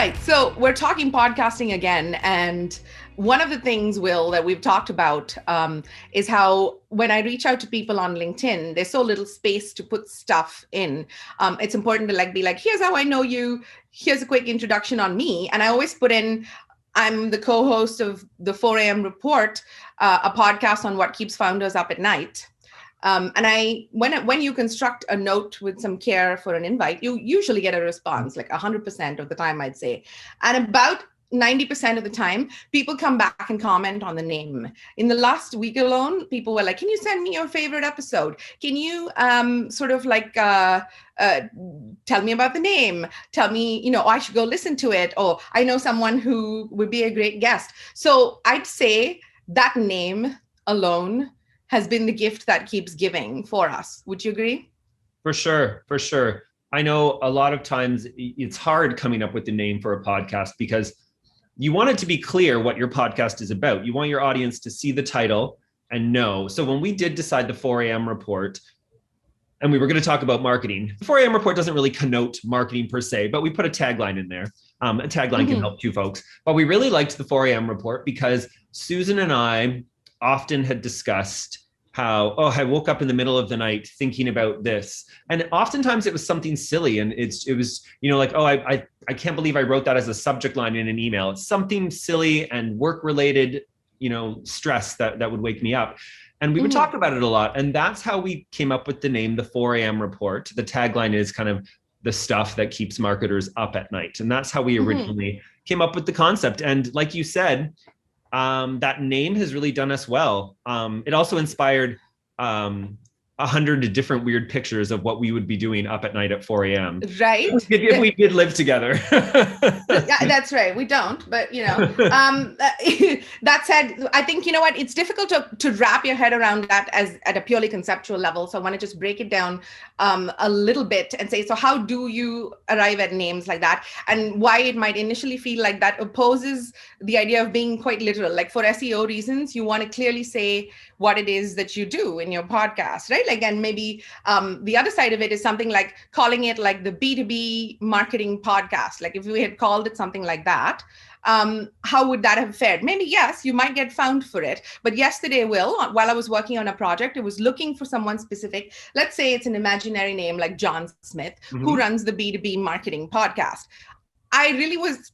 right, so we're talking podcasting again, and one of the things, Will, that we've talked about is how when I reach out to people on LinkedIn, there's so little space to put stuff in. It's important to be like, here's how I know you, here's a quick introduction on me, and I always put in, I'm the co-host of the 4 a.m. Report, a podcast on what keeps founders up at night. And when you construct a note with some care for an invite, you usually get a response, like 100% of the time, I'd say. And about 90% of the time, people come back and comment on the name. In the last week alone, people were like, can you send me your favorite episode? Can you tell me about the name? Tell me, I should go listen to it. Or I know someone who would be a great guest. So I'd say that name alone has been the gift that keeps giving for us. Would you agree? For sure. I know a lot of times it's hard coming up with the name for a podcast because you want it to be clear what your podcast is about. You want your audience to see the title and know. So when we did decide the 4 a.m. report, and we were going to talk about marketing, the 4 a.m. report doesn't really connote marketing per se, but we put a tagline in there. A tagline can help you folks. But we really liked the 4 a.m. report because Susan and I often had discussed how, I woke up in the middle of the night thinking about this. And oftentimes it was something silly. And it was, I can't believe I wrote that as a subject line in an email. It's something silly and work-related, stress that would wake me up. And we would talk about it a lot. And that's how we came up with the name, the 4 a.m. report. The tagline is kind of the stuff that keeps marketers up at night. And that's how we originally came up with the concept. And like you said, that name has really done us well. It also inspired 100 different weird pictures of what we would be doing up at night at 4 a.m. Right. If we did live together. Yeah, that's right. We don't, but that said, I think, it's difficult to wrap your head around that as at a purely conceptual level. So I want to just break it down a little bit and say, so how do you arrive at names like that, and why it might initially feel like that opposes the idea of being quite literal. Like for SEO reasons, you want to clearly say what it is that you do in your podcast, right? Like, and maybe the other side of it is something like calling it like the B2B marketing podcast. Like if we had called it something like that, how would that have fared? Maybe, yes, you might get found for it. But yesterday, Will, while I was working on a project, I was looking for someone specific. Let's say it's an imaginary name like John Smith, who runs the B2B marketing podcast. I really was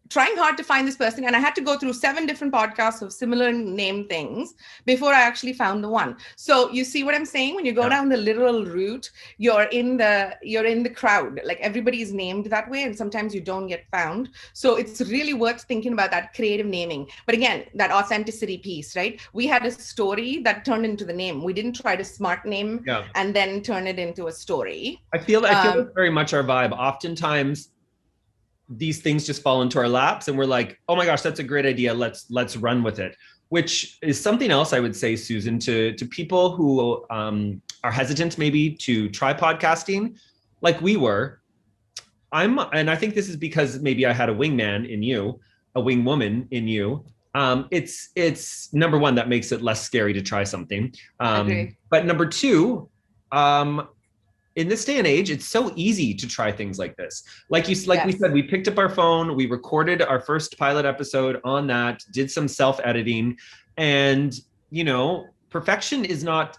trying hard to find this person, and I had to go through 7 different podcasts of similar name things before I actually found the one. So you see what I'm saying? When you go down the literal route, you're in the crowd. Like everybody is named that way, and sometimes you don't get found. So it's really worth thinking about that creative naming. But again, that authenticity piece, right? We had a story that turned into the name. We didn't try to smart name and then turn it into a story. I feel it's very much our vibe. Oftentimes, these things just fall into our laps and we're like, oh my gosh, that's a great idea. Let's run with it, which is something else I would say, Susan, to people who are hesitant maybe to try podcasting like we were. And I think this is because maybe I had a wingman in you, a wing woman in you. It's number one, that makes it less scary to try something. But number two, in this day and age, it's so easy to try things like this. Like we said, we picked up our phone, we recorded our first pilot episode on that, did some self-editing, and perfection is not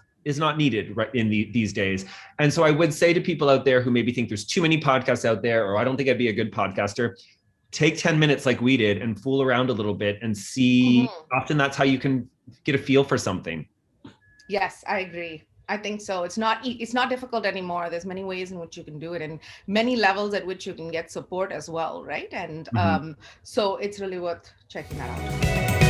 needed right in these days. And so I would say to people out there who maybe think there's too many podcasts out there, or I don't think I'd be a good podcaster, take 10 minutes like we did and fool around a little bit and see. Often that's how you can get a feel for something. Yes, I agree. I think so. It's not difficult anymore. There's many ways in which you can do it, and many levels at which you can get support as well, right? And so it's really worth checking that out.